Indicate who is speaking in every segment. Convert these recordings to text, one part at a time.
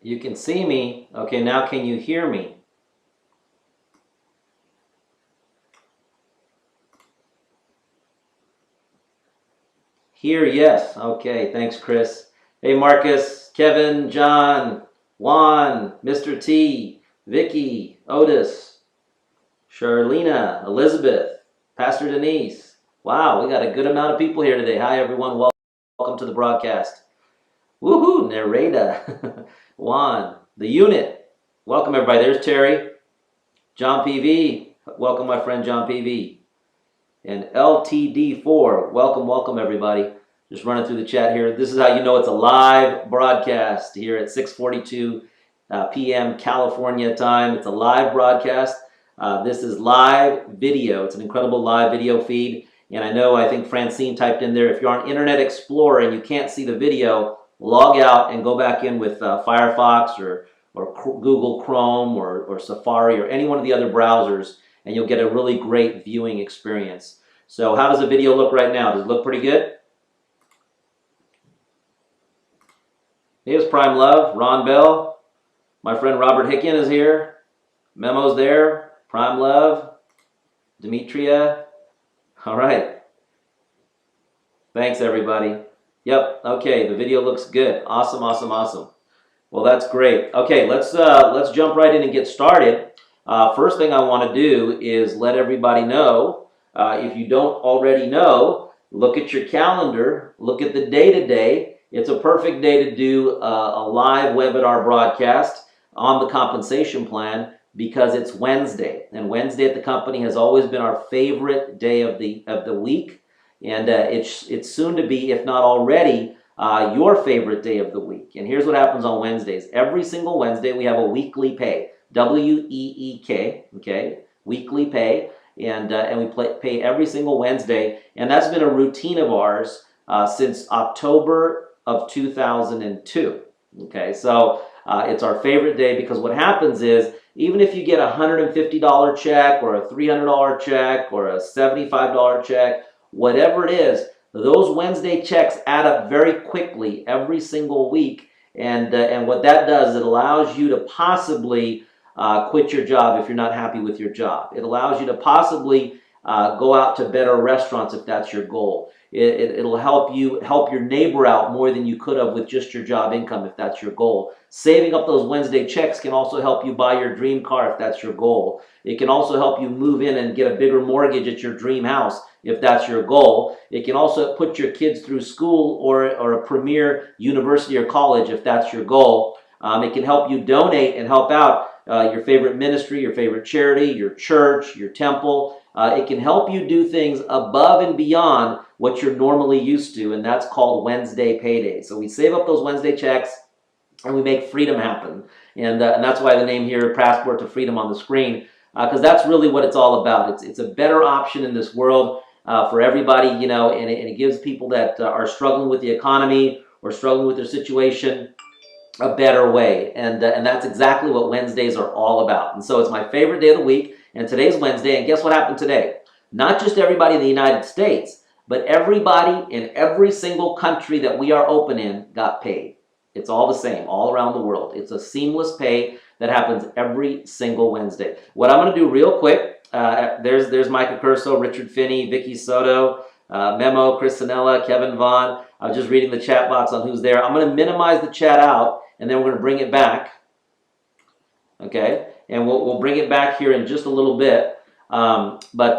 Speaker 1: You can see me. Okay, now can you hear me? Here, yes. Okay, thanks, Chris. Hey, Marcus, Kevin, John, Juan, Mr. T, Vicky, Otis, Charlena, Elizabeth, Pastor Denise. Wow, we got a good amount of people here today. Hi, everyone. Welcome to the broadcast. Woohoo, Nereda, Juan, the unit. Welcome, everybody. There's Terry, John PV. Welcome, my friend John PV. And LTD4. Welcome, everybody. Just running through the chat here. This is how you know it's a live broadcast here at 6:42 p.m. California time. It's a live broadcast. This is live video. It's an incredible live video feed. And I think Francine typed in there, if you're on Internet Explorer and you can't see the video, log out and go back in with Firefox or Google Chrome or Safari or any one of the other browsers, and you'll get a really great viewing experience. So how does the video look right now? Does it look pretty good? Here's Prime Love, Ron Bell. My friend Robert Hicken is here. Memo's there. Prime Love. Demetria. All right. Thanks, everybody. Yep. Okay, the video looks good. Awesome. Well, that's great. Okay, let's jump right in and get started. First thing I want to do is let everybody know, if you don't already know, look at your calendar, look at the day today. It's a perfect day to do a live webinar broadcast on the compensation plan because it's Wednesday. And Wednesday at the company has always been our favorite day of the week. And it's soon to be, if not already, your favorite day of the week. And here's what happens on Wednesdays. Every single Wednesday we have a weekly pay. WEEK, okay, weekly pay, and we pay every single Wednesday, and that's been a routine of ours since October of 2002. Okay, so it's our favorite day because what happens is even if you get a $150 check or a $300 check or a $75 check, whatever it is, those Wednesday checks add up very quickly every single week, and what that does, it allows you to possibly quit your job if you're not happy with your job. It allows you to possibly go out to better restaurants if that's your goal. It'll help you help your neighbor out more than you could have with just your job income if that's your goal. Saving up those Wednesday checks can also help you buy your dream car if that's your goal. It can also help you move in and get a bigger mortgage at your dream house if that's your goal. It can also put your kids through school or a premier university or college if that's your goal. It can help you donate and help out your favorite ministry, your favorite charity, your church, your temple. It can help you do things above and beyond what you're normally used to, and that's called Wednesday payday. So we save up those Wednesday checks and we make freedom happen. And that's why the name here, Passport to Freedom, on the screen, because that's really what it's all about. It's a better option in this world for everybody, and it gives people that are struggling with the economy or struggling with their situation a better way, and that's exactly what Wednesdays are all about. And so it's my favorite day of the week, and today's Wednesday, and guess what happened today? Not just everybody in the United States, but everybody in every single country that we are open in got paid. It's all the same, all around the world. It's a seamless pay that happens every single Wednesday. What I'm going to do real quick, there's Micah Curso, Richard Finney, Vicky Soto, Memo, Chris Sanella, Kevin Vaughn. I was just reading the chat box on who's there. I'm going to minimize the chat out, and then we're going to bring it back. Okay, and we'll bring it back here in just a little bit. But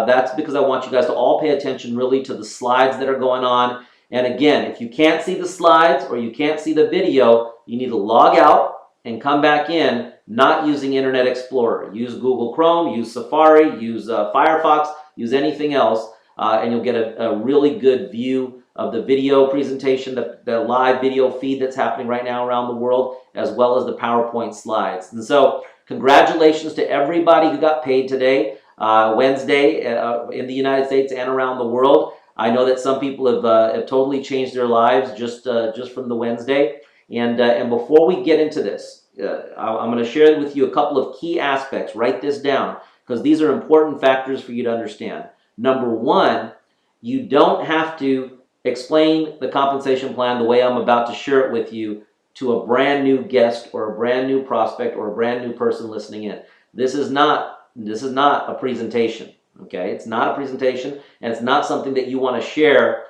Speaker 1: that's because I want you guys to all pay attention really to the slides that are going on. And again, if you can't see the slides or you can't see the video, you need to log out and come back in, not using Internet Explorer. Use Google Chrome, use Safari, use Firefox, use anything else, and you'll get a really good view of the video presentation, the live video feed that's happening right now around the world, as well as the PowerPoint slides. And so congratulations to everybody who got paid today, Wednesday, in the United States and around the world. I know that some people have totally changed their lives just from the Wednesday. And before we get into this, I'm going to share with you a couple of key aspects. Write this down, because these are important factors for you to understand. Number one, you don't have to explain the compensation plan the way I'm about to share it with you to a brand new guest or a brand new prospect or a brand new person listening in. This is not a presentation, okay? It's not a presentation, and it's not something that you want to share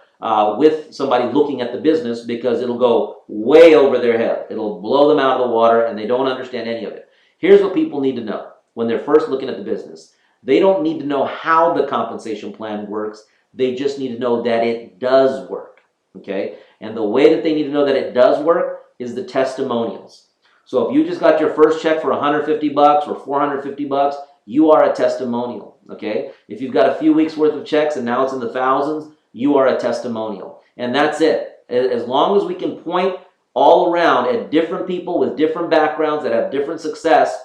Speaker 1: with somebody looking at the business, because it'll go way over their head. It'll blow them out of the water, and they don't understand any of it. Here's what people need to know when they're first looking at the business. They don't need to know how the compensation plan works. They just need to know that it does work, okay? And the way that they need to know that it does work is the testimonials. So if you just got your first check for $150 or $450, you are a testimonial, okay? If you've got a few weeks worth of checks and now it's in the thousands, you are a testimonial. And that's it. As long as we can point all around at different people with different backgrounds that have different success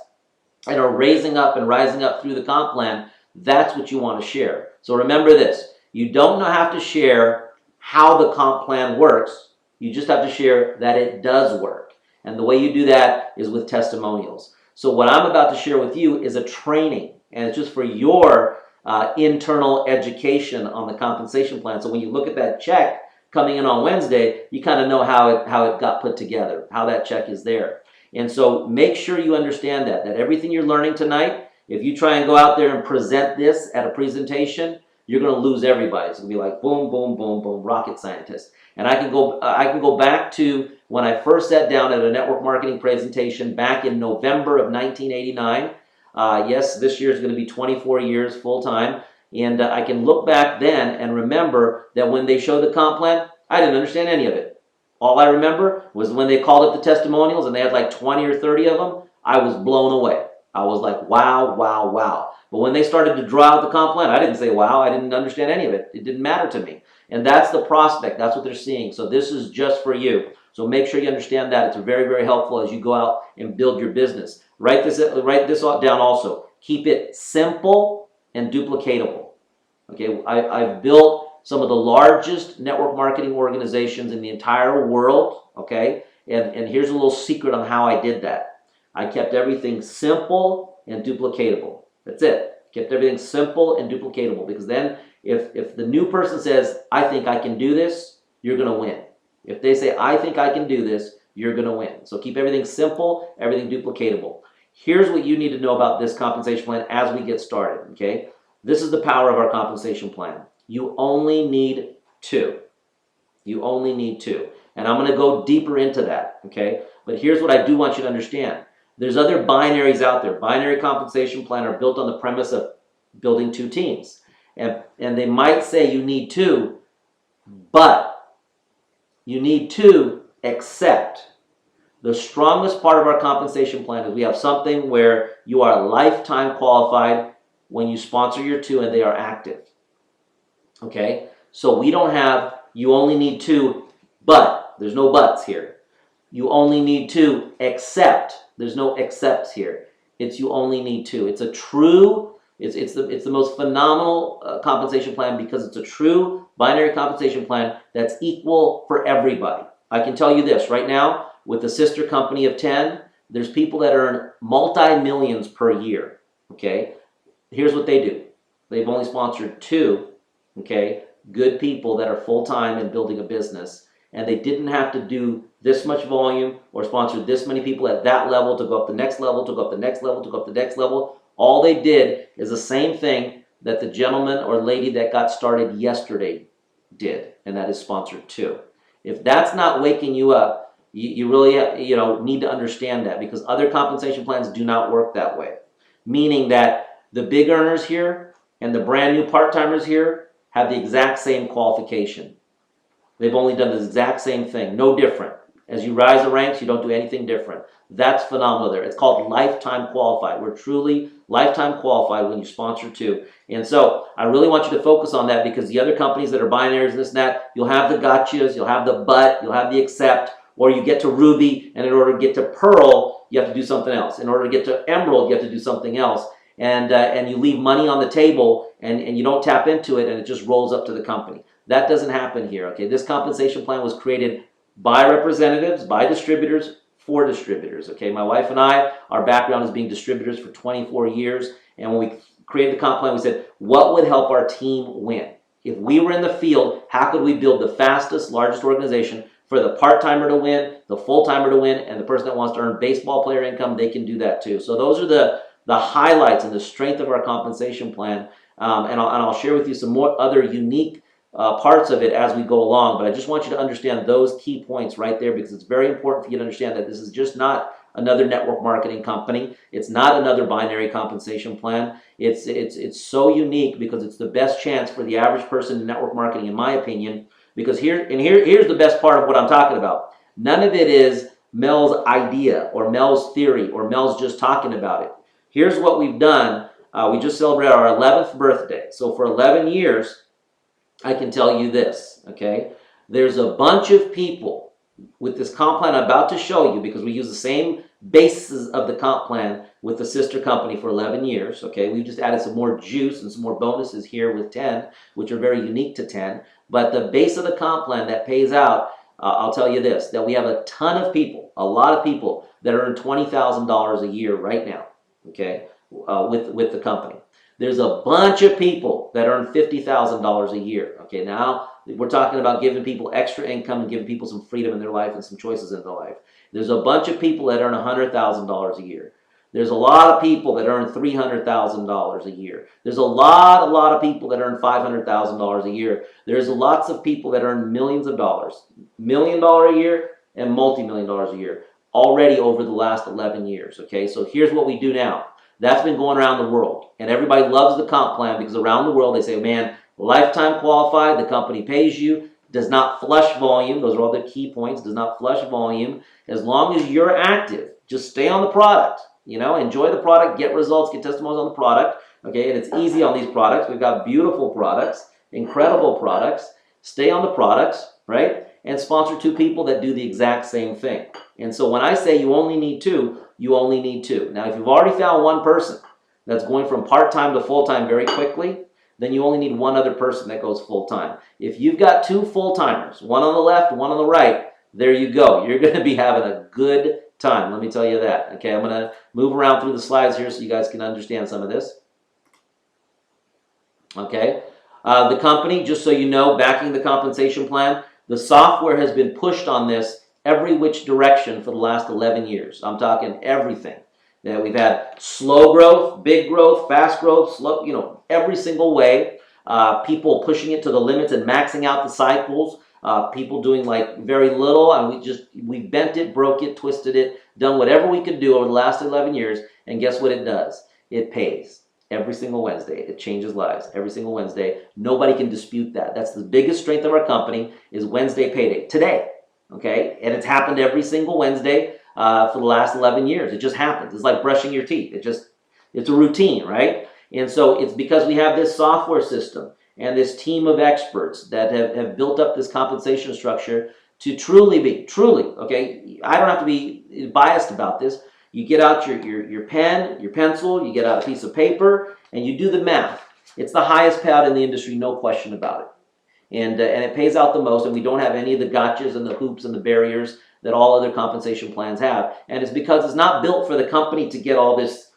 Speaker 1: and are raising up and rising up through the comp plan, that's what you want to share. So remember this, you don't have to share how the comp plan works, you just have to share that it does work. And the way you do that is with testimonials. So what I'm about to share with you is a training, and it's just for your internal education on the compensation plan. So when you look at that check coming in on Wednesday, you kind of know how it got put together, how that check is there. And so make sure you understand that everything you're learning tonight, if you try and go out there and present this at a presentation, you're going to lose everybody. It's going to be like boom, boom, boom, boom, rocket scientist. And I can go back to when I first sat down at a network marketing presentation back in November of 1989. Yes, this year is going to be 24 years full time. And I can look back then and remember that when they showed the comp plan, I didn't understand any of it. All I remember was when they called it the testimonials and they had like 20 or 30 of them, I was blown away. I was like, wow, wow, wow. But when they started to draw out the comp plan, I didn't say wow. I didn't understand any of it. It didn't matter to me. And that's the prospect. That's what they're seeing. So this is just for you. So make sure you understand that. It's very, very helpful as you go out and build your business. Write this down also. Keep it simple and duplicatable. Okay, I've built some of the largest network marketing organizations in the entire world. Okay, and here's a little secret on how I did that. I kept everything simple and duplicatable. That's it. Kept everything simple and duplicatable, because then if the new person says, I think I can do this, you're going to win. If they say, I think I can do this, you're going to win. So keep everything simple, everything duplicatable. Here's what you need to know about this compensation plan as we get started, okay? This is the power of our compensation plan. You only need two. You only need two. And I'm going to go deeper into that, okay? But here's what I do want you to understand. There's other binaries out there. Binary compensation plan are built on the premise of building two teams. And they might say you need two, but you need two except the strongest part of our compensation plan is we have something where you are lifetime qualified when you sponsor your two and they are active. Okay? So we don't have, you only need two, but, there's no buts here. You only need two except, there's no excepts here. It's you only need two. It's a true, it's the most phenomenal compensation plan because it's a true binary compensation plan that's equal for everybody. I can tell you this right now, with the sister company of 10, there's people that earn multi-millions per year, okay? Here's what they do. They've only sponsored two, okay, good people that are full-time in building a business, and they didn't have to do this much volume or sponsor this many people at that level to go up the next level, to go up the next level, to go up the next level. All they did is the same thing that the gentleman or lady that got started yesterday did, and that is sponsored two. If that's not waking you up, you really need to understand that, because other compensation plans do not work that way. Meaning that the big earners here and the brand new part-timers here have the exact same qualification. They've only done the exact same thing, no different. As you rise the ranks, you don't do anything different. That's phenomenal there. It's called lifetime qualified. We're truly lifetime qualified when you sponsor two. And so I really want you to focus on that, because the other companies that are binaries and this and that, you'll have the gotchas, you'll have the but, you'll have the except, or you get to Ruby, and in order to get to Pearl, you have to do something else. In order to get to Emerald, you have to do something else. And you leave money on the table, and you don't tap into it, and it just rolls up to the company. That doesn't happen here, okay? This compensation plan was created by representatives, by distributors, for distributors, okay? My wife and I, our background is being distributors for 24 years, and when we created the comp plan, we said, what would help our team win? If we were in the field, how could we build the fastest, largest organization for the part-timer to win, the full-timer to win, and the person that wants to earn baseball player income, they can do that too. So those are the highlights and the strength of our compensation plan. And I'll share with you some more other unique parts of it as we go along. But I just want you to understand those key points right there, because it's very important for you to understand that this is just not another network marketing company. It's not another binary compensation plan. It's so unique because it's the best chance for the average person in network marketing, in my opinion. Because here's the best part of what I'm talking about. None of it is Mel's idea or Mel's theory or Mel's just talking about it. Here's what we've done. We just celebrated our 11th birthday. So for 11 years, I can tell you this, okay? There's a bunch of people with this comp plan I'm about to show you, because we use the same basis of the comp plan with the sister company for 11 years, okay? We've just added some more juice and some more bonuses here with 10, which are very unique to 10. But the base of the comp plan that pays out, I'll tell you this, that we have a ton of people, a lot of people that earn $20,000 a year right now, okay, with the company. There's a bunch of people that earn $50,000 a year. Okay, now we're talking about giving people extra income and giving people some freedom in their life and some choices in their life. There's a bunch of people that earn $100,000 a year. There's a lot of people that earn $300,000 a year. There's a lot of people that earn $500,000 a year. There's lots of people that earn millions of dollars, $1 million a year and multi-million dollars a year already over the last 11 years. Okay, so here's what we do now. That's been going around the world, and everybody loves the comp plan because around the world they say, man, lifetime qualified, the company pays you, does not flush volume. Those are all the key points. Does not flush volume. As long as you're active, just stay on the product. You know, enjoy the product, get results, get testimonials on the product. Okay, and it's easy on these products. We've got beautiful products, incredible products. Stay on the products, right? And sponsor 2 people that do the exact same thing. And so when I say you only need 2, you only need 2. Now, if you've already found one person that's going from part-time to full-time very quickly, then you only need one other person that goes full-time. If you've got 2 full-timers, one on the left, one on the right, there you go. You're going to be having a good time. Let me tell you that. Okay, I'm going to move around through the slides here so you guys can understand some of this. Okay, the company, just so you know, backing the compensation plan, the software has been pushed on this every which direction for the last 11 years. I'm talking everything. That we've had slow growth, big growth, fast growth, slow, you know, every single way. People pushing it to the limits and maxing out the cycles. People doing like very little, and we bent it, broke it, twisted it, done whatever we could do over the last 11 years, and guess what it does? It pays. Every single Wednesday. It changes lives every single Wednesday. Nobody can dispute that. That's the biggest strength of our company is Wednesday payday. Today. Okay? And it's happened every single Wednesday for the last 11 years. It just happens. It's like brushing your teeth. It's a routine, right? And so it's because we have this software system and this team of experts that have built up this compensation structure to truly, okay? I don't have to be biased about this. You get out your pen, your pencil, you get out a piece of paper, and you do the math. It's the highest payout in the industry, no question about it. And it pays out the most, and we don't have any of the gotchas and the hoops and the barriers that all other compensation plans have. And it's because it's not built for the company to get all this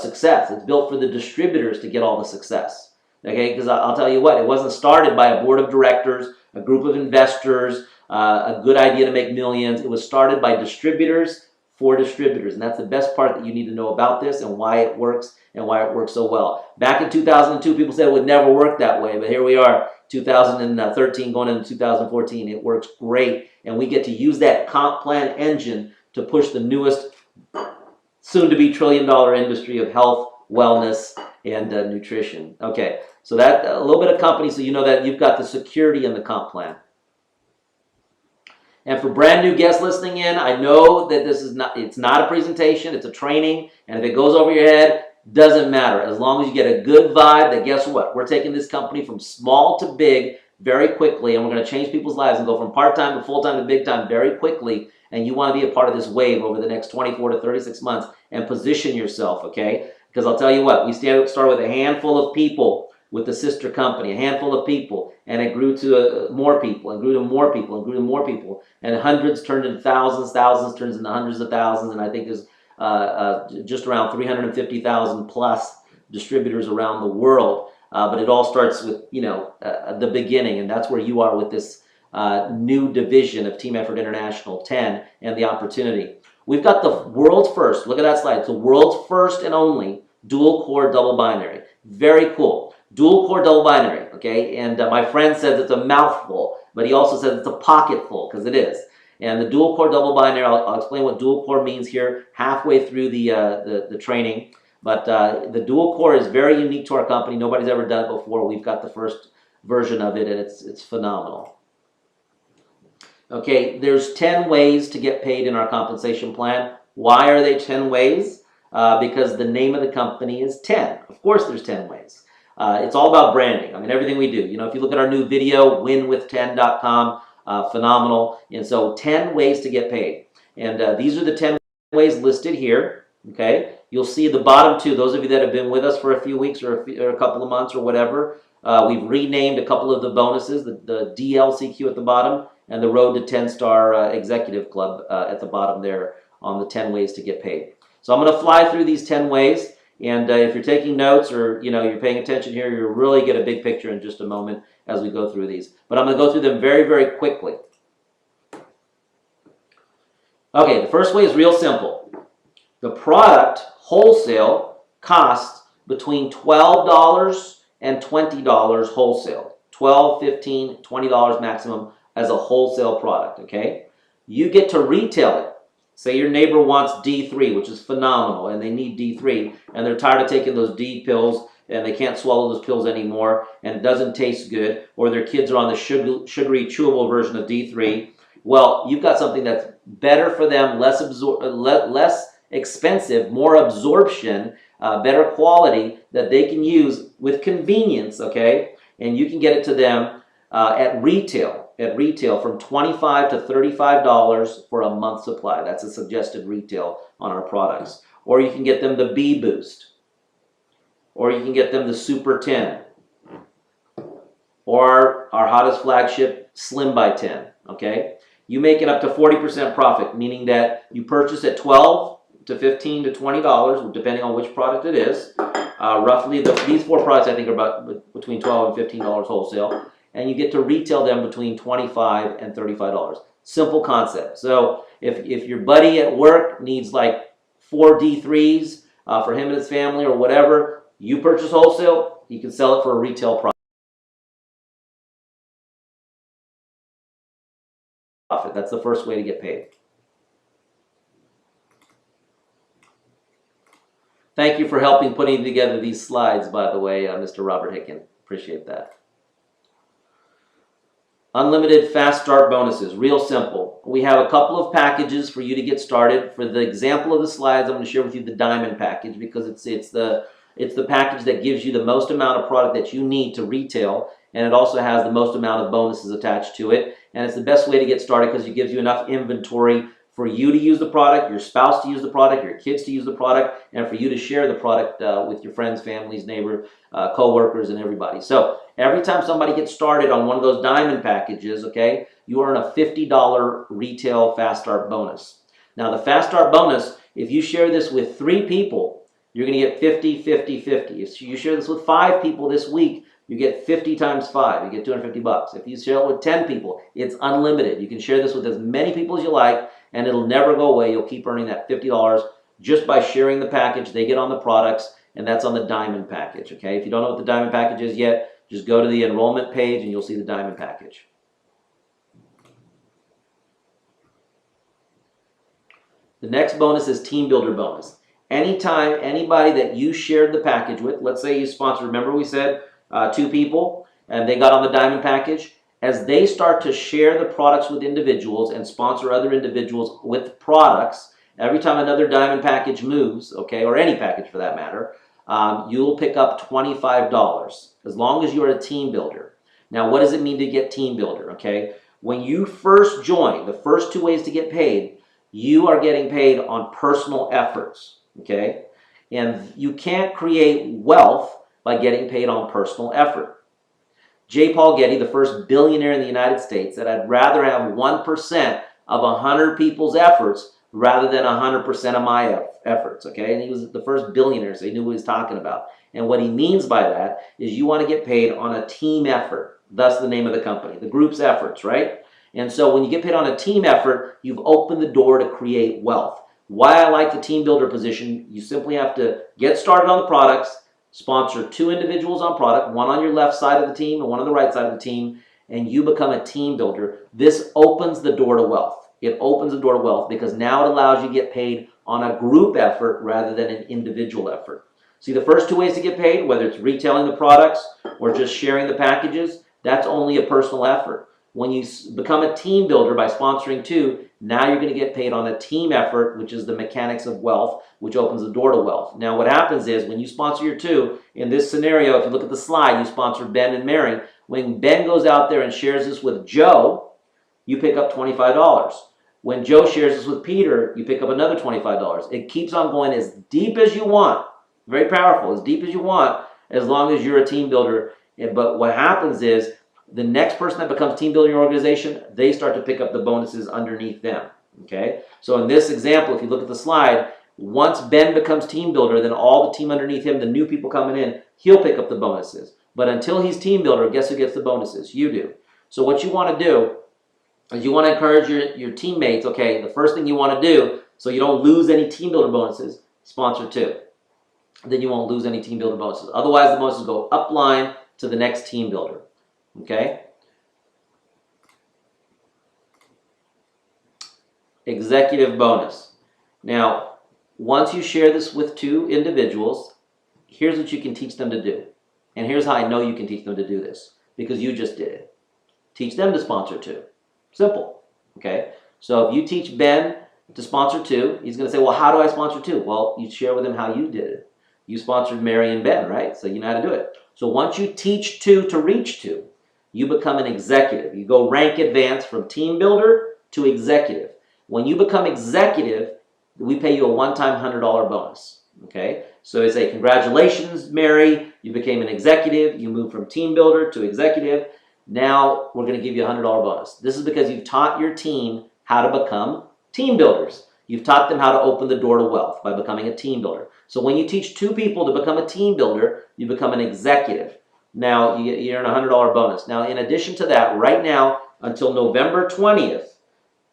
Speaker 1: success. It's built for the distributors to get all the success. Okay, because I'll tell you what, it wasn't started by a board of directors, a group of investors, a good idea to make millions. It was started by distributors for distributors. And that's the best part that you need to know about this and why it works and why it works so well. Back in 2002, people said it would never work that way, but here we are, 2013 going into 2014. It works great, and we get to use that comp plan engine to push the newest, soon-to-be trillion-dollar industry of health, wellness, and nutrition. Okay, so that a little bit of company, so you know that you've got the security in the comp plan. And for brand new guests listening in, I know that it's not a presentation, it's a training, and if it goes over your head, doesn't matter. As long as you get a good vibe that guess what? We're taking this company from small to big very quickly, and we're going to change people's lives and go from part-time to full-time to big-time very quickly, and you want to be a part of this wave over the next 24 to 36 months and position yourself, okay? Because I'll tell you what, we start with a handful of people with the sister company, a handful of people, and it grew to more people, and grew to more people, and grew to more people, and hundreds turned into thousands, thousands turns into hundreds of thousands, and I think there's just around 350,000 plus distributors around the world. But it all starts with, the beginning, and that's where you are with this new division of Team Effort International 10 and the opportunity. We've got the world's first, look at that slide, it's the world's first and only dual core double binary. Very cool. Dual core double binary, okay? And my friend says it's a mouthful, but he also says it's a pocketful, because it is. And the dual core double binary, I'll explain what dual core means here halfway through the training. But the dual core is very unique to our company. Nobody's ever done it before. We've got the first version of it, and it's phenomenal. Okay, there's 10 ways to get paid in our compensation plan. Why are they 10 ways? Because the name of the company is 10. Of course there's 10 ways. It's all about branding. I mean, everything we do. You know, if you look at our new video, winwith10.com, phenomenal. And so 10 ways to get paid. And these are the 10 ways listed here. Okay, you'll see the bottom two, those of you that have been with us for a few weeks or a couple of months or whatever, we've renamed a couple of the bonuses, the DLCQ at the bottom and the Road to 10-Star Executive Club at the bottom there on the 10 ways to get paid. So I'm going to fly through these 10 ways, and if you're taking notes or you're paying attention here, you'll really get a big picture in just a moment as we go through these. But I'm going to go through them very, very quickly. Okay, the first way is real simple. The product wholesale costs between $12 and $20 wholesale. $12, $15, $20 maximum as a wholesale product, okay? You get to retail it. Say your neighbor wants D3, which is phenomenal, and they need D3, and they're tired of taking those D pills, and they can't swallow those pills anymore, and it doesn't taste good, or their kids are on the sugary, chewable version of D3. Well, you've got something that's better for them, less expensive, more absorption, better quality that they can use with convenience, okay? And you can get it to them at retail from $25 to $35 for a month supply. That's a suggested retail on our products. Or you can get them the B Boost. Or you can get them the Super 10. Or our hottest flagship, Slim by 10, okay? You make it up to 40% profit, meaning that you purchase at $12 to $15 to $20, depending on which product it is. Roughly, these four products I think are about between $12 and $15 wholesale, and you get to retail them between $25 and $35. Simple concept. So if your buddy at work needs like 4 D3s for him and his family or whatever, you purchase wholesale, you can sell it for a retail profit. That's the first way to get paid. Thank you for helping putting together these slides, by the way, Mr. Robert Hicken. Appreciate that. Unlimited fast start bonuses, real simple. We have a couple of packages for you to get started. For the example of the slides, I'm going to share with you the diamond package because it's the package that gives you the most amount of product that you need to retail, and it also has the most amount of bonuses attached to it. And it's the best way to get started because it gives you enough inventory for you to use the product, your spouse to use the product, your kids to use the product, and for you to share the product with your friends, families, neighbors, co-workers, and everybody. So every time somebody gets started on one of those diamond packages, okay, you earn a $50 retail Fast Start bonus. Now the Fast Start bonus, if you share this with 3 people, you're going to get 50, 50, 50. If you share this with 5 people this week, you get 50 times 5. You get 250 bucks. If you share it with 10 people, it's unlimited. You can share this with as many people as you like, and it'll never go away. You'll keep earning that $50 just by sharing the package. They get on the products, and that's on the Diamond package, okay? If you don't know what the Diamond package is yet, just go to the enrollment page, and you'll see the Diamond package. The next bonus is Team Builder bonus. Anytime anybody that you shared the package with, let's say you sponsored, remember we said 2 people, and they got on the Diamond package, as they start to share the products with individuals and sponsor other individuals with products, every time another Diamond package moves, okay, or any package for that matter, you'll pick up $25 as long as you're a team builder. Now, what does it mean to get team builder, okay? When you first join, the first 2 ways to get paid, you are getting paid on personal efforts, okay? And you can't create wealth by getting paid on personal effort. J. Paul Getty, the first billionaire in the United States, said, I'd rather have 1% of 100 people's efforts rather than 100% of my efforts, okay? And he was the first billionaire, so he knew what he was talking about. And what he means by that is you want to get paid on a team effort, thus the name of the company, the group's efforts, right? And so when you get paid on a team effort, you've opened the door to create wealth. Why I like the team builder position, you simply have to get started on the products, sponsor 2 individuals on product, one on your left side of the team and one on the right side of the team, and you become a team builder. This opens the door to wealth. It opens the door to wealth because now it allows you to get paid on a group effort rather than an individual effort. See, the first 2 ways to get paid, whether it's retailing the products or just sharing the packages, that's only a personal effort. When you become a team builder by sponsoring 2, now you're going to get paid on a team effort, which is the mechanics of wealth, which opens the door to wealth. Now, what happens is when you sponsor your 2, in this scenario, if you look at the slide, you sponsor Ben and Mary. When Ben goes out there and shares this with Joe, you pick up $25. When Joe shares this with Peter, you pick up another $25. It keeps on going as deep as you want. Very powerful, as deep as you want, as long as you're a team builder. But what happens is the next person that becomes team building your organization, they start to pick up the bonuses underneath them. Okay? So in this example, if you look at the slide, once Ben becomes team builder, then all the team underneath him, the new people coming in, he'll pick up the bonuses. But until he's team builder, guess who gets the bonuses? You do. So what you want to do is you want to encourage your teammates, okay, the first thing you want to do, so you don't lose any team builder bonuses, sponsor 2. Then you won't lose any team builder bonuses. Otherwise, the bonuses go upline to the next team builder. Okay? Executive bonus. Now, once you share this with 2 individuals, here's what you can teach them to do. And here's how I know you can teach them to do this. Because you just did it. Teach them to sponsor 2. Simple. Okay? So if you teach Ben to sponsor 2, he's going to say, well, how do I sponsor 2? Well, you share with him how you did it. You sponsored Mary and Ben, right? So you know how to do it. So once you teach 2 to reach 2, you become an executive. You go rank advance from team builder to executive. When you become executive, we pay you a one-time $100 bonus. Okay? So they say, congratulations, Mary. You became an executive. You moved from team builder to executive. Now we're going to give you a $100 bonus. This is because you've taught your team how to become team builders. You've taught them how to open the door to wealth by becoming a team builder. So when you teach 2 people to become a team builder, you become an executive. Now, you earn a $100 bonus. Now, in addition to that, right now, until November 20th,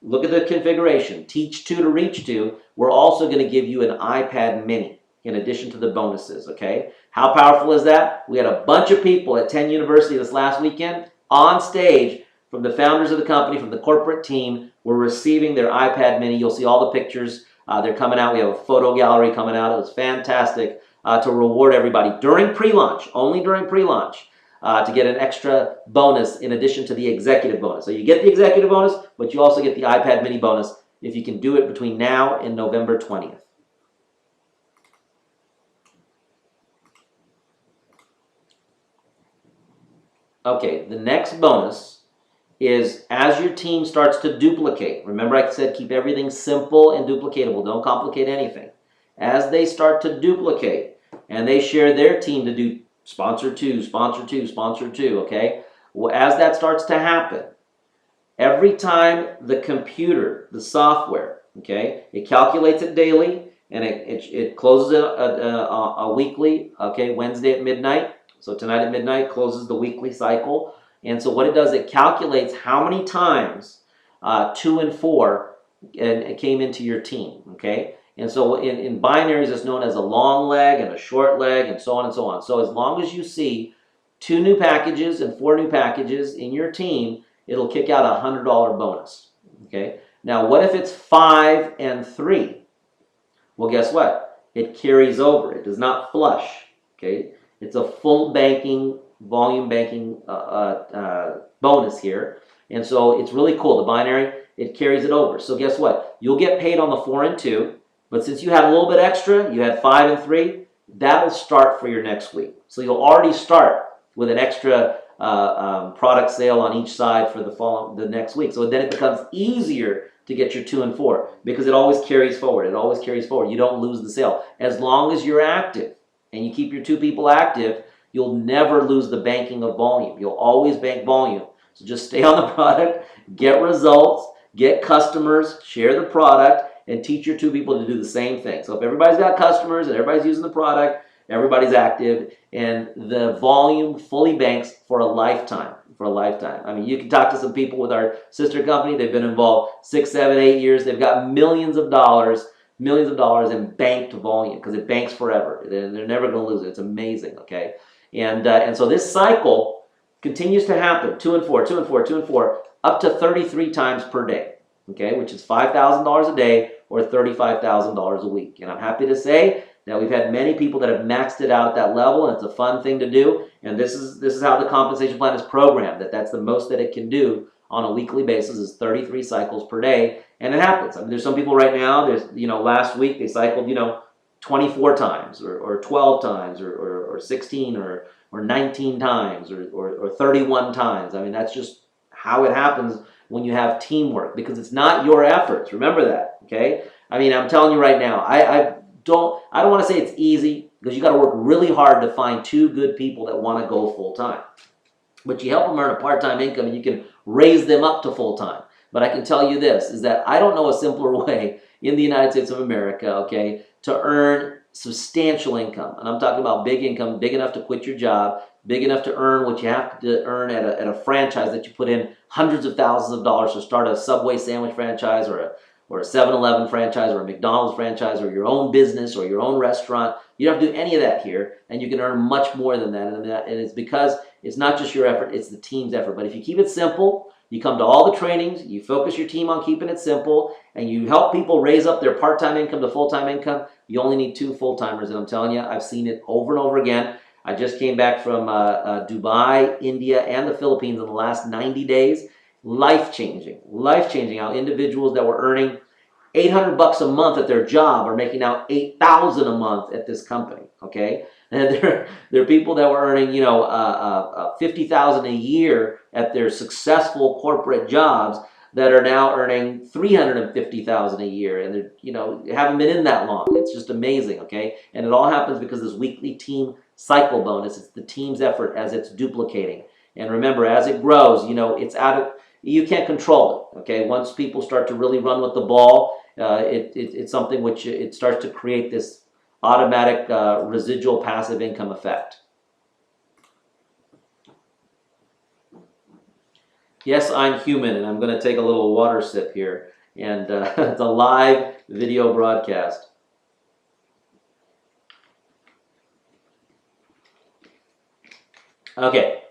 Speaker 1: look at the configuration. Teach 2 to reach 2. We're also going to give you an iPad mini in addition to the bonuses, okay? How powerful is that? We had a bunch of people at 10 University this last weekend on stage from the founders of the company, from the corporate team, were receiving their iPad mini. You'll see all the pictures. They're coming out. We have a photo gallery coming out. It was fantastic to reward everybody during pre-launch, only during pre-launch, to get an extra bonus in addition to the executive bonus. So you get the executive bonus, but you also get the iPad mini bonus if you can do it between now and November 20th. Okay, the next bonus is as your team starts to duplicate. Remember I said keep everything simple and duplicatable. Don't complicate anything. As they start to duplicate and they share their team to do sponsor 2, sponsor 2, sponsor 2, okay? Well, as that starts to happen, every time the computer, the software, okay, it calculates it daily and it closes it a weekly, okay, Wednesday at midnight. So tonight at midnight closes the weekly cycle. And so what it does, it calculates how many times 2 and 4 and it came into your team, okay? And so in binaries, it's known as a long leg and a short leg and so on and so on. So as long as you see 2 new packages and 4 new packages in your team, it'll kick out a $100 bonus, okay? Now, what if it's 5 and 3? Well, guess what? It carries over. It does not flush, okay? It's a full banking, volume banking bonus here. And so it's really cool. The binary, it carries it over. So guess what? You'll get paid on the 4 and 2. But since you had a little bit extra, you had 5 and 3, that'll start for your next week. So you'll already start with an extra product sale on each side for the next week. So then it becomes easier to get your 2 and 4 because it always carries forward. It always carries forward. You don't lose the sale. As long as you're active and you keep your 2 people active, you'll never lose the banking of volume. You'll always bank volume. So just stay on the product, get results, get customers, share the product, and teach your 2 people to do the same thing. So if everybody's got customers and everybody's using the product, everybody's active, and the volume fully banks for a lifetime. for a lifetime. I mean, you can talk to some people with our sister company. They've been involved 6, 7, 8 years. They've got millions of dollars in banked volume because it banks forever. They're never going to lose it. It's amazing, okay? And so this cycle continues to happen, 2 and 4, 2 and 4, 2 and 4, up to 33 times per day, okay, which is $5,000 a day or $35,000 a week. And I'm happy to say that we've had many people that have maxed it out at that level, and it's a fun thing to do. And this is how the compensation plan is programmed, that's the most that it can do on a weekly basis is 33 cycles per day. And it happens. I mean, there's some people right now, last week they cycled, 24 times or 12 times or 16 or 19 times or 31 times. I mean, that's just how it happens when you have teamwork, because it's not your efforts. Remember that, okay? I mean, I'm telling you right now, I don't want to say it's easy, because you got to work really hard to find 2 good people that want to go full time. But you help them earn a part-time income and you can raise them up to full time. But I can tell you this, is that I don't know a simpler way in the United States of America, okay, to earn substantial income. And I'm talking about big income, big enough to quit your job, big enough to earn what you have to earn at a franchise that you put in hundreds of thousands of dollars to start a Subway sandwich franchise or a 7-Eleven franchise or a McDonald's franchise or your own business or your own restaurant. You don't have to do any of that here, and you can earn much more than that. And it's because it's not just your effort, it's the team's effort. But if you keep it simple, you come to all the trainings, you focus your team on keeping it simple, and you help people raise up their part-time income to full-time income, you only need 2 full-timers. And I'm telling you, I've seen it over and over again. I just came back from Dubai, India, and the Philippines in the last 90 days. Life-changing how individuals that were earning $800 a month at their job are making now $8,000 a month at this company, okay? And there are people that were earning, $50,000 a year at their successful corporate jobs that are now earning $350,000 a year, and they're, haven't been in that long. It's just amazing, okay? And it all happens because this weekly team cycle bonus, it's the team's effort as it's duplicating. And remember, as it grows, you can't control it, okay? Once people start to really run with the ball, it's something which it starts to create this automatic residual passive income effect. Yes, I'm human, and I'm going to take a little water sip here. And it's a live video broadcast. Okay,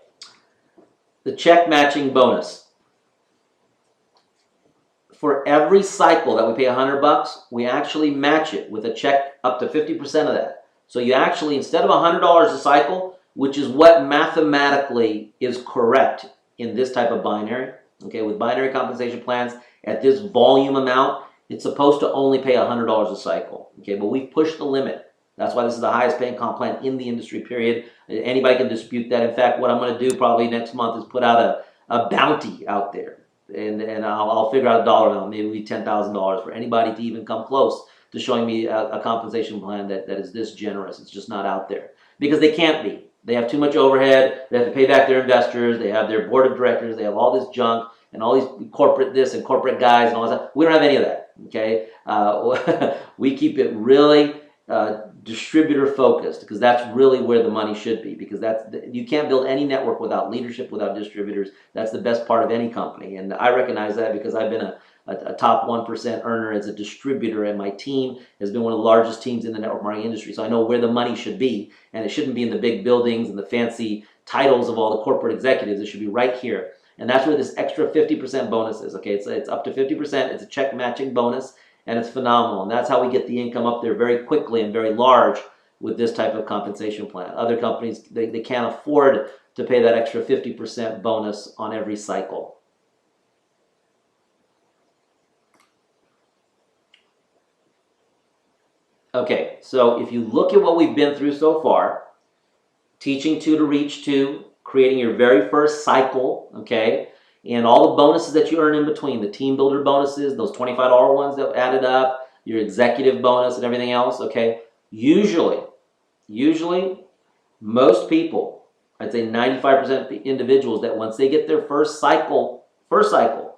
Speaker 1: the check matching bonus. For every cycle that we pay $100, we actually match it with a check up to 50% of that. So you actually, instead of $100 a cycle, which is what mathematically is correct in this type of binary, okay, with binary compensation plans at this volume amount, it's supposed to only pay $100 a cycle, okay, but we've pushed the limit. That's why this is the highest paying comp plan in the industry, period. Anybody can dispute that. In fact, what I'm going to do probably next month is put out a bounty out there. And I'll figure out a dollar amount, maybe it'll be $10,000 for anybody to even come close to showing me a compensation plan that is this generous. It's just not out there because they can't be. They have too much overhead. They have to pay back their investors. They have their board of directors. They have all this junk and all these corporate this and corporate guys and all that. We don't have any of that. Okay, we keep it really distributor focused because that's really where the money should be, because you can't build any network without leadership, without distributors. That's the best part of any company, and I recognize that because I've been a top 1% earner as a distributor, and my team has been one of the largest teams in the network marketing industry. So I know where the money should be, and it shouldn't be in the big buildings and the fancy titles of all the corporate executives. It should be right here, and that's where this extra 50% bonus is. Okay, it's up to 50%. It's a check matching bonus. And it's phenomenal. And that's how we get the income up there very quickly and very large with this type of compensation plan. Other companies, they can't afford to pay that extra 50% bonus on every cycle. Okay, so if you look at what we've been through so far, teaching 2 to reach 2, creating your very first cycle, okay, and all the bonuses that you earn in between, the team builder bonuses, those $25 ones that added up, your executive bonus and everything else, okay? Usually, most people, I'd say 95% of the individuals, that once they get their first cycle,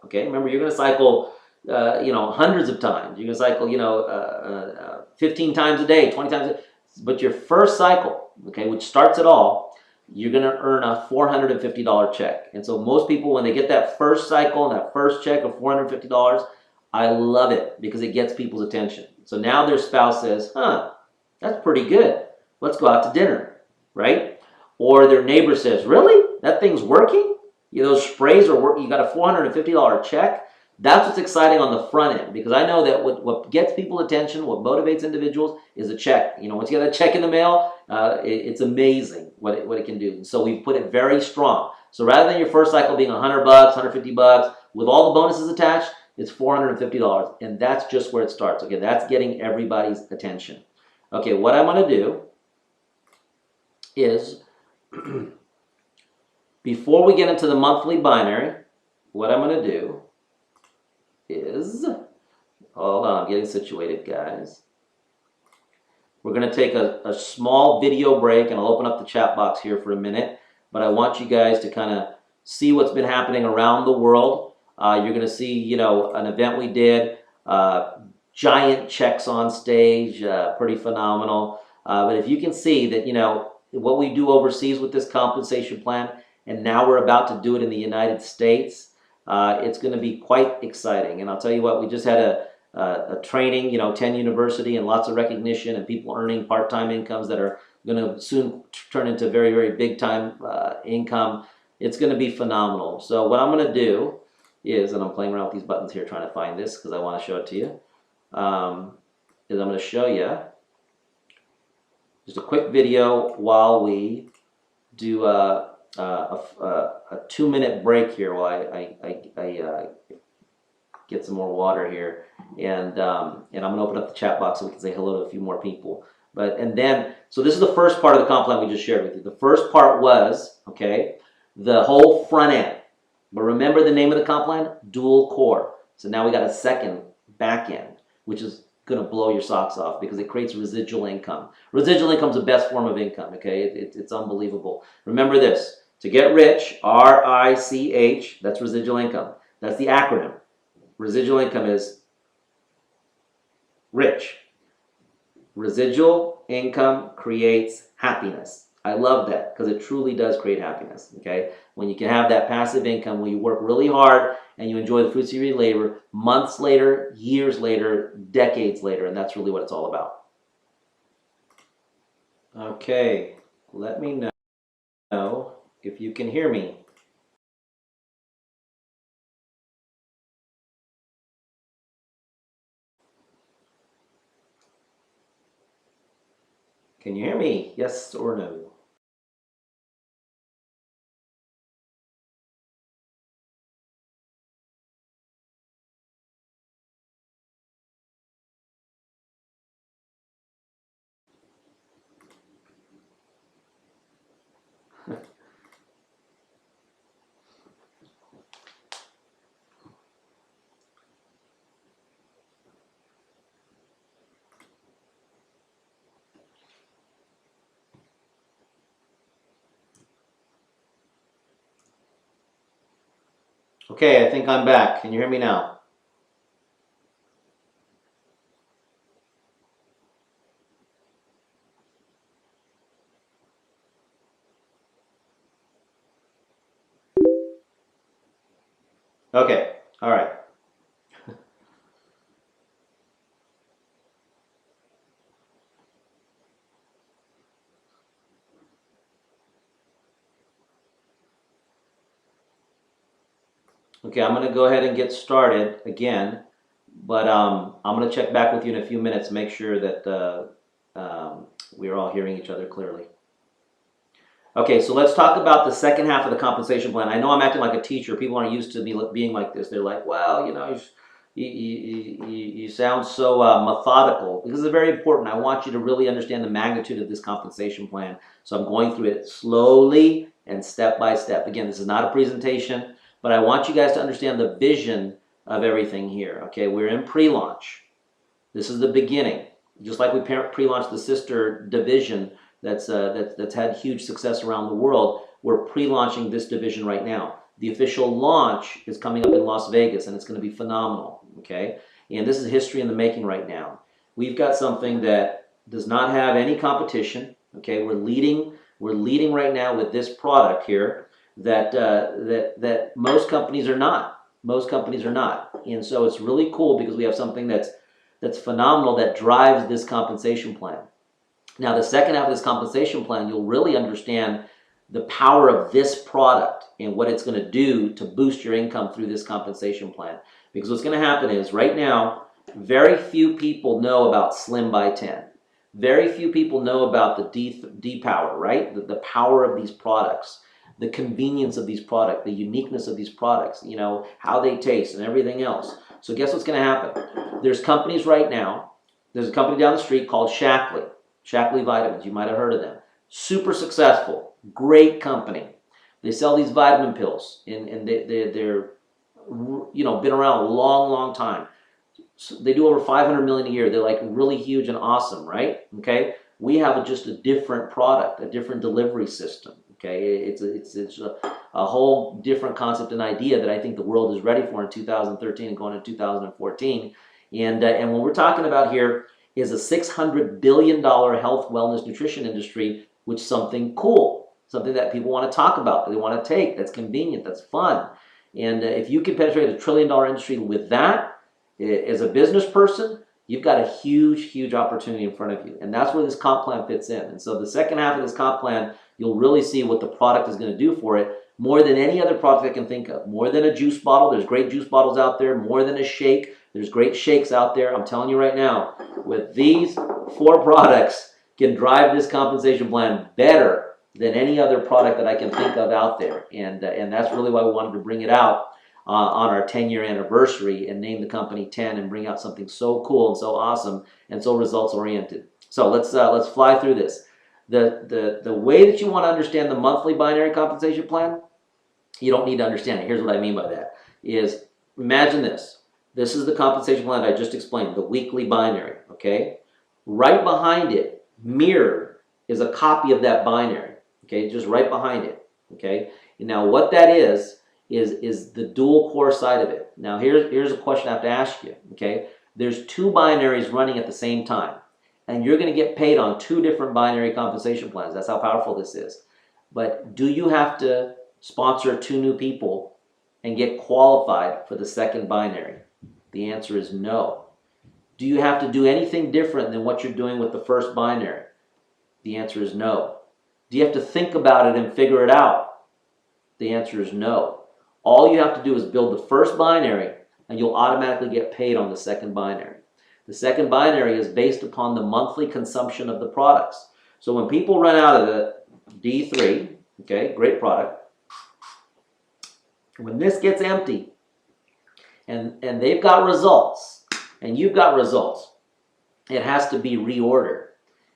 Speaker 1: okay? Remember, you're going to cycle, hundreds of times. You're going to cycle, 15 times a day, 20 times a day. But your first cycle, okay, which starts it all, you're going to earn a $450 check. And so most people, when they get that first cycle and that first check of $450, I love it because it gets people's attention. So now their spouse says, huh, that's pretty good. Let's go out to dinner, right? Or their neighbor says, really? That thing's working? Those sprays are working. You got a $450 check. That's what's exciting on the front end, because I know that what gets people attention, what motivates individuals, is a check. Once you get a check in the mail, it's amazing what it can do. And so we've put it very strong. So rather than your first cycle being $100, $150, with all the bonuses attached, it's $450, and that's just where it starts. Okay, that's getting everybody's attention. Okay, what I'm going to do is, before we get into the monthly binary, what I'm going to do is, hold on, I'm getting situated, guys. We're going to take a small video break, and I'll open up the chat box here for a minute, but I want you guys to kind of see what's been happening around the world. You're going to see, an event we did, giant checks on stage, pretty phenomenal. But if you can see that, what we do overseas with this compensation plan, and now we're about to do it in the United States, it's going to be quite exciting. And I'll tell you what, we just had a training, 10 University, and lots of recognition, and people earning part-time incomes that are going to soon turn into very, very big-time income. It's going to be phenomenal. So what I'm going to do is, and I'm playing around with these buttons here trying to find this because I want to show it to you, is I'm going to show you just a quick video while we do a 2-minute break here while I get some more water here, and I'm gonna open up the chat box so we can say hello to a few more people. So this is the first part of the comp plan we just shared with you. The first part was, okay, the whole front end. But remember the name of the comp plan? Dual core. So now we got a second back end, which is going to blow your socks off because it creates residual income. Residual income is the best form of income, okay? It's unbelievable. Remember this: to get rich, R-I-C-H, that's residual income. That's the acronym. Residual income is rich. Residual income creates happiness. I love that because it truly does create happiness, okay? When you can have that passive income, when you work really hard and you enjoy the fruits of your labor, months later, years later, decades later, and that's really what it's all about. Okay, let me know if you can hear me. Can you hear me? Yes or no? Okay, I think I'm back. Can you hear me now? Okay, all right. Okay, I'm going to go ahead and get started again, but I'm going to check back with you in a few minutes, make sure that we're all hearing each other clearly. Okay, so let's talk about the second half of the compensation plan. I know I'm acting like a teacher. People aren't used to me being like this. They're like, well, you sound so methodical. Because it's very important. I want you to really understand the magnitude of this compensation plan. So I'm going through it slowly and step by step. Again, this is not a presentation, but I want you guys to understand the vision of everything here. Okay, we're in pre-launch. This is the beginning. Just like we pre-launched the sister division that's had huge success around the world, we're pre-launching this division right now. The official launch is coming up in Las Vegas, and it's going to be phenomenal, okay? And this is history in the making right now. We've got something that does not have any competition, okay? We're leading We're leading right now with this product here that most companies are not. Most companies are not. And so it's really cool because we have something that's phenomenal that drives this compensation plan. Now, the second half of this compensation plan, you'll really understand the power of this product and what it's going to do to boost your income through this compensation plan. Because what's going to happen is right now, very few people know about Slim by 10. Very few people know about the D power, right? The power of these products, the convenience of these products, the uniqueness of these products, you know, how they taste and everything else. So guess what's going to happen? There's companies right now. There's a company down the street called Shaklee Vitamins. You might have heard of them. Super successful, great company. They sell these vitamin pills, and they're you know, been around a long, long time. So they do over 500 million a year. They're like really huge and awesome, right? Okay, we have just a different product, a different delivery system. Okay, it's a whole different concept and idea that I think the world is ready for in 2013 and going into 2014. And what we're talking about here is a $600 billion health, wellness, nutrition industry, which is something cool, something that people want to talk about, that they want to take, that's convenient, that's fun. And if you can penetrate a $1 trillion industry with that, as a business person, you've got a huge, huge opportunity in front of you. And that's where this comp plan fits in. And so the second half of this comp plan, you'll really see what the product is going to do for it, more than any other product I can think of. More than a juice bottle. There's great juice bottles out there. More than a shake. There's great shakes out there. I'm telling you right now, with these 4 products, can drive this compensation plan better than any other product that I can think of out there. And that's really why we wanted to bring it out on our 10-year anniversary and name the company 10 and bring out something so cool and so awesome and so results oriented. So let's fly through this. The way that you want to understand the monthly binary compensation plan, you don't need to understand it. Here's what I mean by that is, imagine this. This is the compensation plan I just explained, the weekly binary, okay? Right behind it, mirrored, is a copy of that binary, okay? Just right behind it, okay? And now what that is the dual core side of it. Now here's a question I have to ask you, okay? There's 2 binaries running at the same time, and you're going to get paid on 2 different binary compensation plans. That's how powerful this is. But do you have to sponsor 2 new people and get qualified for the second binary? The answer is no. Do you have to do anything different than what you're doing with the first binary? The answer is no. Do you have to think about it and figure it out? The answer is no. All you have to do is build the first binary and you'll automatically get paid on the second binary. The second binary is based upon the monthly consumption of the products. So when people run out of the D3, okay, great product, when this gets empty and they've got results and you've got results, it has to be reordered.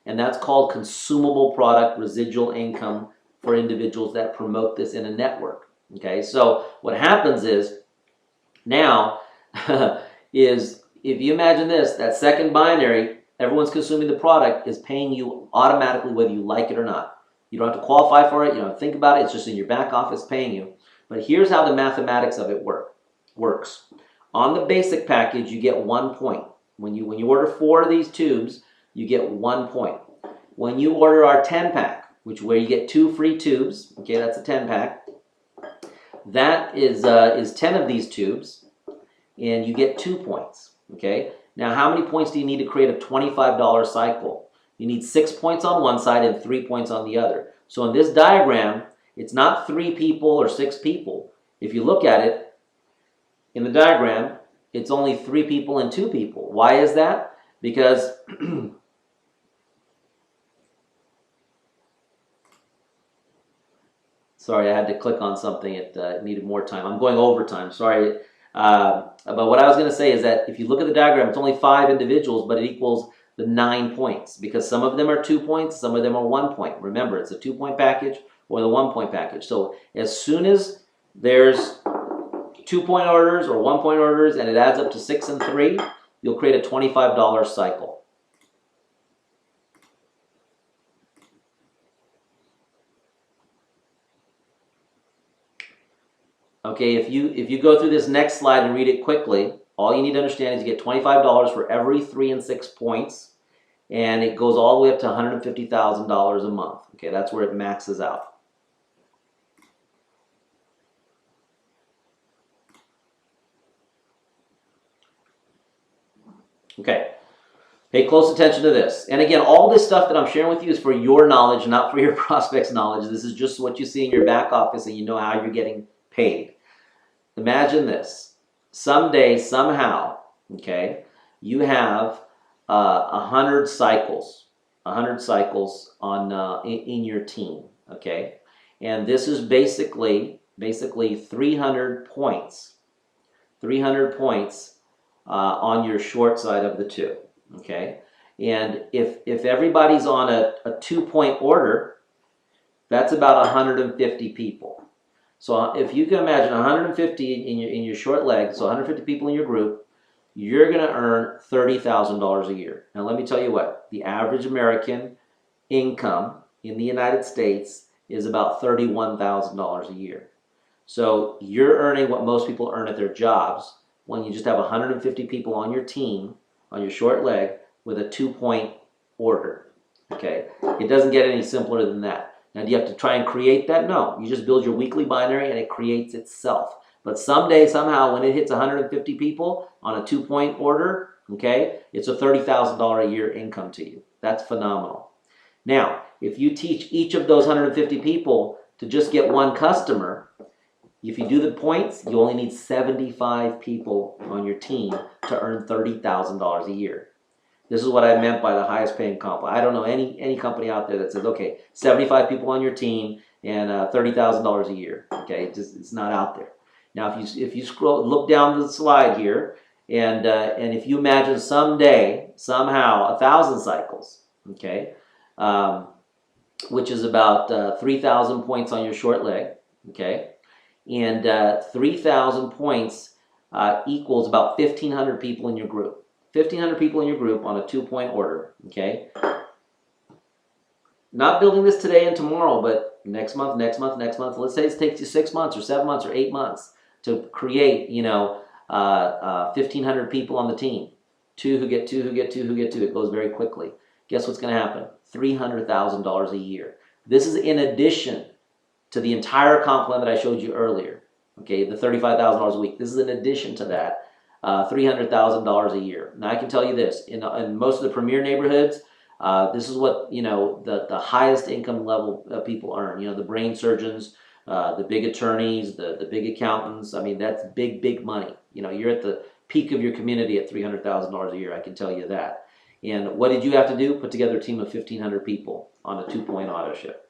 Speaker 1: And that's called consumable product residual income for individuals that promote this in a network. Okay, so what happens is now is, if you imagine this, that second binary, everyone's consuming the product, is paying you automatically whether you like it or not. You don't have to qualify for it. You don't have to think about it. It's just in your back office paying you. But here's how the mathematics of it works. On the basic package, you get 1 point. When you order 4 of these tubes, you get 1 point. When you order our 10-pack, where you get 2 free tubes, okay, that's a 10-pack. That is 10 of these tubes, and you get 2 points. Okay. Now, how many points do you need to create a $25 cycle? You need 6 points on one side and 3 points on the other. So in this diagram, it's not 3 people or 6 people. If you look at it in the diagram, it's only 3 people and 2 people. Why is that? Because sorry, I had to click on something. It needed more time. I'm going over time. Sorry. But what I was going to say is that if you look at the diagram, it's only 5 individuals, but it equals the 9 points because some of them are 2 points, some of them are 1 point. Remember, it's a 2-point package or the 1-point package. So as soon as there's 2-point orders or 1-point orders and it adds up to 6 and 3, you'll create a $25 cycle. Okay, if you go through this next slide and read it quickly, all you need to understand is you get $25 for every 3 and 6 points, and it goes all the way up to $150,000 a month. Okay, that's where it maxes out. Okay, pay close attention to this. And again, all this stuff that I'm sharing with you is for your knowledge, not for your prospects' knowledge. This is just what you see in your back office and you know how you're getting paid. Imagine this. Someday, somehow, okay, you have 100 cycles, 100 cycles on in your team, okay? And this is basically 300 points, 300 points on your short side of the two, okay? And if everybody's on a 2-point order, that's about 150 people. So if you can imagine 150 in your short leg, so 150 people in your group, you're going to earn $30,000 a year. Now let me tell you what, the average American income in the United States is about $31,000 a year. So you're earning what most people earn at their jobs when you just have 150 people on your team, on your short leg, with a 2-point order, okay? It doesn't get any simpler than that. Now, do you have to try and create that? No. You just build your weekly binary and it creates itself. But someday, somehow, when it hits 150 people on a 2-point order, okay, it's a $30,000 a year income to you. That's phenomenal. Now, if you teach each of those 150 people to just get one customer, if you do the points, you only need 75 people on your team to earn $30,000 a year. This is what I meant by the highest paying comp. I don't know any company out there that says, okay, 75 people on your team and $30,000 a year. Okay, it's not out there. Now, if you look down the slide here, and if you imagine someday, somehow, 1,000 cycles, okay, which is about 3,000 points on your short leg, okay, and 3,000 points equals about 1,500 people in your group. 1,500 people in your group on a 2-point order, okay? Not building this today and tomorrow, but next month, next month, next month. Let's say it takes you 6 months or 7 months or 8 months to create, 1,500 people on the team. 2 who get 2, who get 2, who get 2. It goes very quickly. Guess what's going to happen? $300,000 a year. This is in addition to the entire comp plan that I showed you earlier, okay, the $35,000 a week. This is in addition to that. $300,000 a year. Now I can tell you this, in most of the premier neighborhoods, this is what, the highest income level people earn. The brain surgeons, the big attorneys, the big accountants. I mean, that's big, big money. You're at the peak of your community at $300,000 a year, I can tell you that. And what did you have to do? Put together a team of 1,500 people on a 2-point auto ship.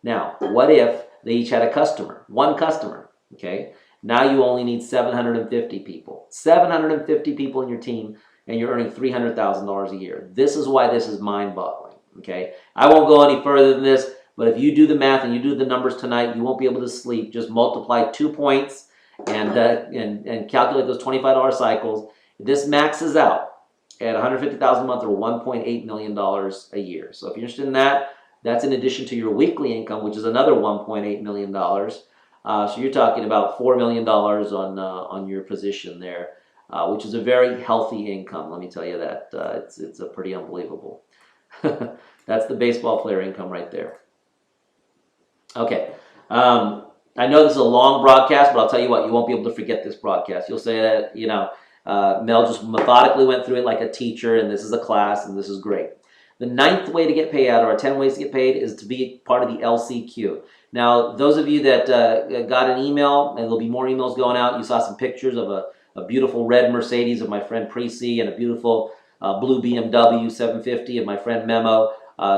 Speaker 1: Now, what if they each had a customer, one customer, okay? Now you only need 750 people. 750 people in your team, and you're earning $300,000 a year. This is why this is mind-boggling, okay? I won't go any further than this, but if you do the math and you do the numbers tonight, you won't be able to sleep. Just multiply 2 points and calculate those $25 cycles. This maxes out at $150,000 a month or $1.8 million a year. So if you're interested in that, that's in addition to your weekly income, which is another $1.8 million. So you're talking about $4 million on your position there, which is a very healthy income. Let me tell you that. It's a pretty unbelievable. That's the baseball player income right there. Okay. I know this is a long broadcast, but I'll tell you what, you won't be able to forget this broadcast. You'll say that, Mel just methodically went through it like a teacher, and this is a class, and this is great. The 9th way to get paid out, or 10 ways to get paid, is to be part of the LCQ. Now, those of you that got an email, and there'll be more emails going out, you saw some pictures of a beautiful red Mercedes of my friend Precy and a beautiful blue BMW 750 of my friend Memo.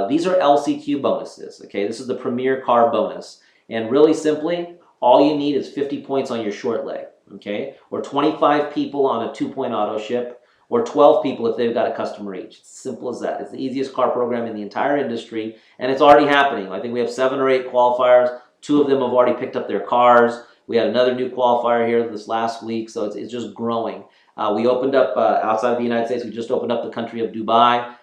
Speaker 1: These are LCQ bonuses, okay? This is the premier car bonus. And really simply, all you need is 50 points on your short leg, okay? Or 25 people on a 2-point auto ship, or 12 people if they've got a customer each. It's simple as that. It's the easiest car program in the entire industry, and it's already happening. I think we have 7 or 8 qualifiers. 2 of them have already picked up their cars. We had another new qualifier here this last week, so it's just growing. We opened up, outside of the United States, we just opened up the country of Dubai.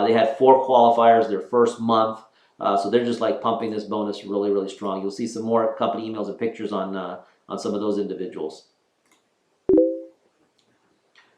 Speaker 1: They had 4 qualifiers their first month, so they're just like pumping this bonus really, really strong. You'll see some more company emails and pictures on some of those individuals.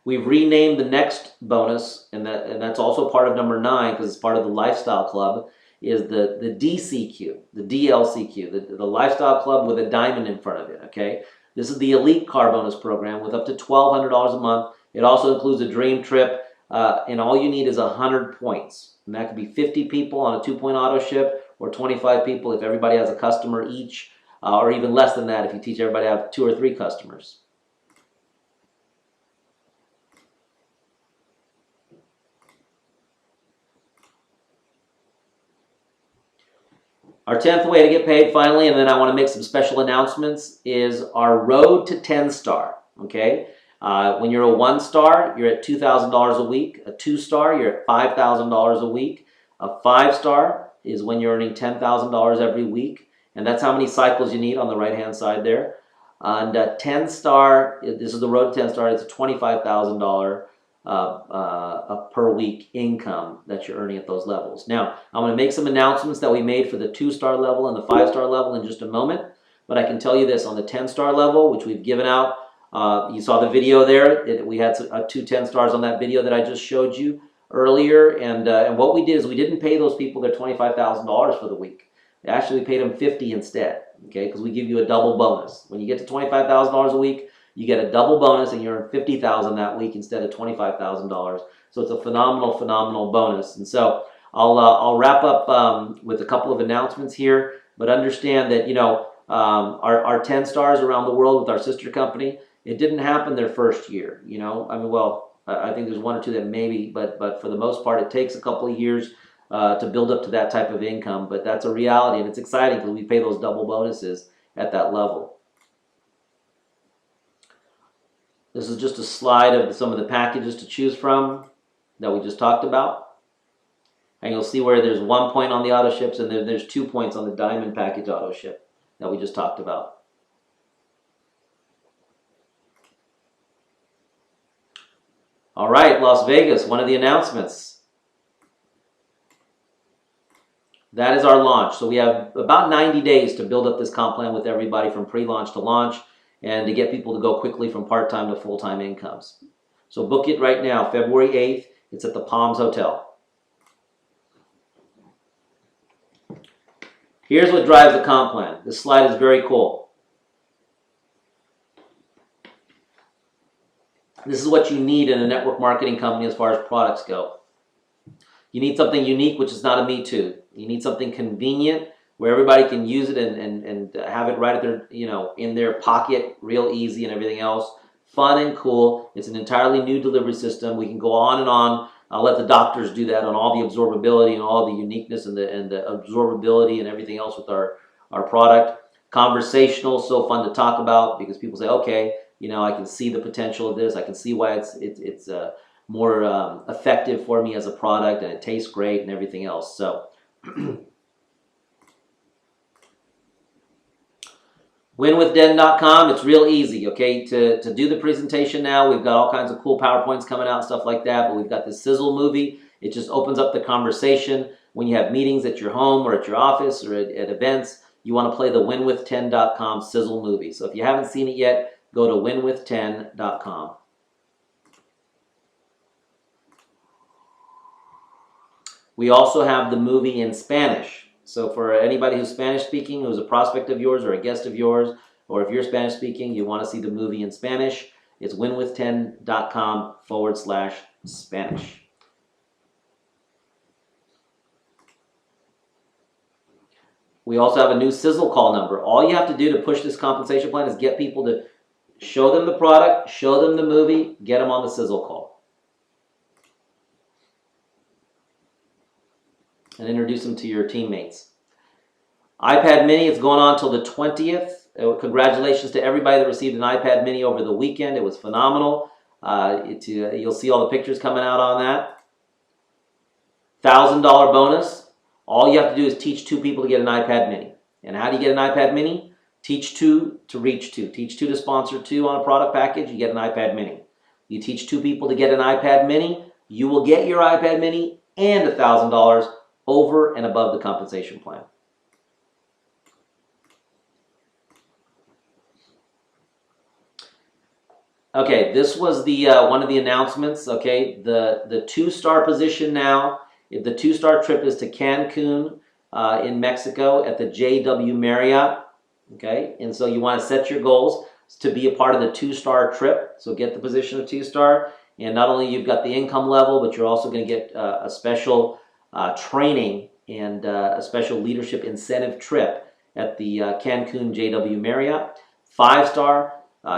Speaker 1: We've renamed the next bonus, and that's also part of number 9 because it's part of the Lifestyle Club, is the DCQ, the DLCQ, the Lifestyle Club with a diamond in front of it, okay? This is the Elite Car Bonus Program with up to $1,200 a month. It also includes a dream trip, and all you need is 100 points. And that could be 50 people on a 2-point auto ship, or 25 people if everybody has a customer each, or even less than that if you teach everybody to have 2 or 3 customers. Our 10th way to get paid finally, and then I want to make some special announcements, is our road to 10-star, okay? When you're a 1-star, you're at $2,000 a week. A 2-star, you're at $5,000 a week. A 5-star is when you're earning $10,000 every week, and that's how many cycles you need on the right-hand side there. And a 10-star, this is the road to 10-star, it's a $25,000 per week income that you're earning at those levels. Now, I'm going to make some announcements that we made for the 2-star level and the 5-star level in just a moment, but I can tell you this, on the 10-star level, which we've given out, you saw the video there. We had 2 10-stars on that video that I just showed you earlier, and what we did is we didn't pay those people their $25,000 for the week. Actually, we paid them $50,000 instead, okay, because we give you a double bonus. When you get to $25,000 a week, you get a double bonus, and you earn $50,000 that week instead of $25,000. So it's a phenomenal bonus. And so I'll wrap up with a couple of announcements here. But understand that our 10 stars around the world with our sister company, it didn't happen their first year. I mean, well, I think there's 1 or 2 that maybe, but for the most part, it takes a couple of years to build up to that type of income. But that's a reality, and it's exciting because we pay those double bonuses at that level. This is just a slide of some of the packages to choose from that we just talked about. And you'll see where there's 1 point on the auto ships, and then there's 2 points on the diamond package auto ship that we just talked about. All right, Las Vegas, one of the announcements. That is our launch. So we have about 90 days to build up this comp plan with everybody from pre-launch to launch, and to get people to go quickly from part-time to full-time incomes. So book it right now, February 8th. It's at the Palms Hotel. Here's what drives the comp plan. This slide is very cool. This is what you need in a network marketing company as far as products go. You need something unique, which is not a me too. You need something convenient, where everybody can use it and have it right at their, in their pocket, real easy and everything else. Fun and cool. It's an entirely new delivery system. We can go on and on. I'll let the doctors do that on all the absorbability and all the uniqueness and the absorbability and everything else with our product. Conversational, so fun to talk about because people say, okay, I can see the potential of this. I can see why it's more effective for me as a product, and it tastes great and everything else. So winwithden.com, it's real easy, okay, to do the presentation now. We've got all kinds of cool PowerPoints coming out and stuff like that, but we've got this sizzle movie. It just opens up the conversation. When you have meetings at your home or at your office or at events, you want to play the winwith10.com sizzle movie. So if you haven't seen it yet, go to winwith10.com. We also have the movie in Spanish. So for anybody who's Spanish speaking, who's a prospect of yours or a guest of yours, or if you're Spanish speaking, you want to see the movie in Spanish, it's winwith10.com/Spanish. We also have a new sizzle call number. All you have to do to push this compensation plan is get people to show them the product, show them the movie, get them on the sizzle call, and introduce them to your teammates. iPad mini is going on till the 20th. Congratulations to everybody that received an iPad mini over the weekend. It was phenomenal. You'll see all the pictures coming out on that. $1,000 bonus. All you have to do is teach 2 people to get an iPad mini. And how do you get an iPad mini? Teach 2 to reach 2. Teach 2 to sponsor 2 on a product package, you get an iPad mini. You teach 2 people to get an iPad mini, you will get your iPad mini and $1,000 over and above the compensation plan. Okay, this was the one of the announcements. Okay, the 2-star position now. If the 2-star trip is to Cancun in Mexico at the JW Marriott. Okay, and so you want to set your goals to be a part of the 2-star trip. So get the position of 2-star, and not only you've got the income level, but you're also going to get a special training and a special leadership incentive trip at the Cancun JW Marriott. 5-star.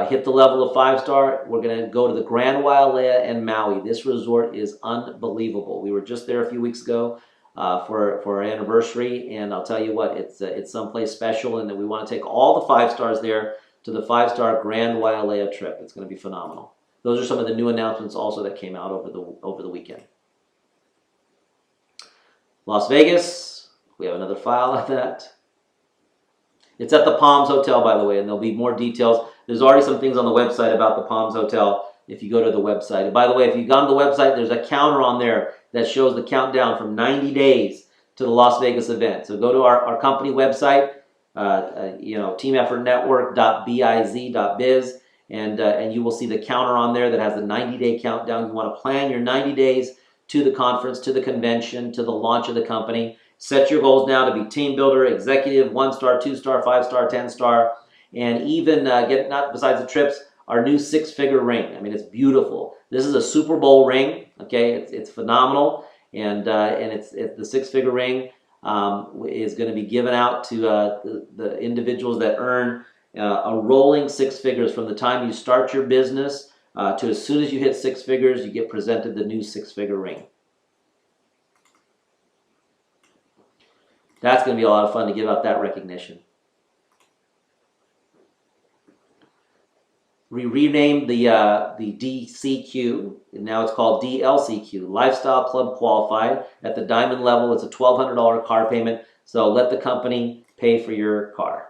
Speaker 1: Hit the level of 5-star. We're going to go to the Grand Wailea and Maui. This resort is unbelievable. We were just there a few weeks ago for our anniversary, and I'll tell you what, it's someplace special, and that we want to take all the 5-stars there to the 5-star Grand Wailea trip. It's going to be phenomenal. Those are some of the new announcements also that came out over the weekend. Las Vegas, we have another file of that. It's at the Palms Hotel, by the way, and there'll be more details. There's already some things on the website about the Palms Hotel if you go to the website. And by the way, if you've gone to the website, there's a counter on there that shows the countdown from 90 days to the Las Vegas event. So go to our company website, teameffortnetwork.biz, and you will see the counter on there that has the 90-day countdown. You want to plan your 90 days to the conference, to the convention, to the launch of the company. Set your goals now to be team builder, executive, 1-star, 2-star, 5-star, 10-star, and even get, not besides the trips, our new 6-figure ring. I mean, it's beautiful. This is a Super Bowl ring. Okay, it's phenomenal, and it's the 6-figure ring is going to be given out to the individuals that earn a rolling 6 figures from the time you start your business to as soon as you hit 6 figures, you get presented the new 6-figure ring. That's going to be a lot of fun to give out that recognition. We renamed the DCQ, and now it's called DLCQ, Lifestyle Club Qualified. At the Diamond level, it's a $1,200 car payment, so let the company pay for your car.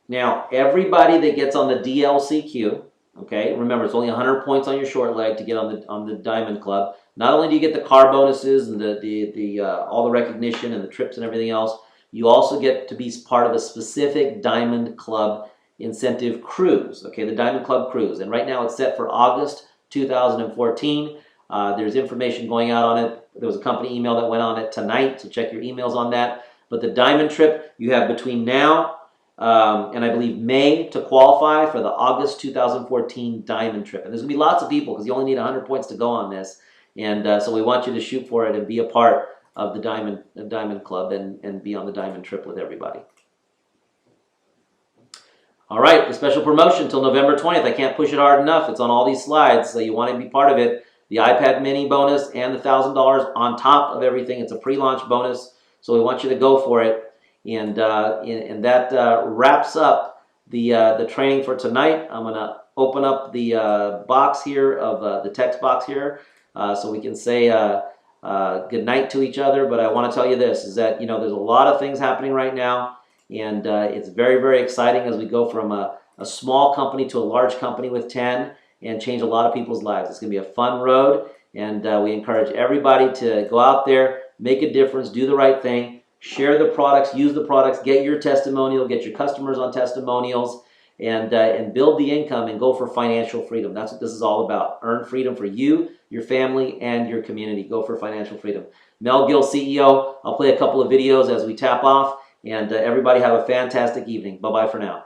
Speaker 1: Now, everybody that gets on the DLCQ, okay, remember it's only 100 points on your short leg to get on the Diamond Club. Not only do you get the car bonuses and all the recognition and the trips and everything else, you also get to be part of a specific Diamond Club incentive cruise, okay, the Diamond Club cruise. And right now it's set for August 2014. There's information going out on it. There was a company email that went on it tonight, so check your emails on that. But the Diamond trip, you have between now and I believe May to qualify for the August 2014 Diamond trip. And there's going to be lots of people because you only need 100 points to go on this. And so we want you to shoot for it and be a part of the Diamond Club and be on the Diamond trip with everybody. All right, the special promotion until November 20th. I can't push it hard enough. It's on all these slides, so you want to be part of it. The iPad mini bonus and the $1,000 on top of everything. It's a pre-launch bonus, so we want you to go for it. And that wraps up the training for tonight. I'm going to open up the box here of the text box here so we can say good night to each other. But I want to tell you this, is that, there's a lot of things happening right now, and it's very, very exciting as we go from a small company to a large company with 10 and change a lot of people's lives. It's going to be a fun road, and we encourage everybody to go out there, make a difference, do the right thing, share the products, use the products, get your testimonial, get your customers on testimonials, and build the income and go for financial freedom. That's what this is all about. Earn freedom for you, your family, and your community. Go for financial freedom. Mel Gill, CEO. I'll play a couple of videos as we tap off, and everybody have a fantastic evening. Bye-bye for now.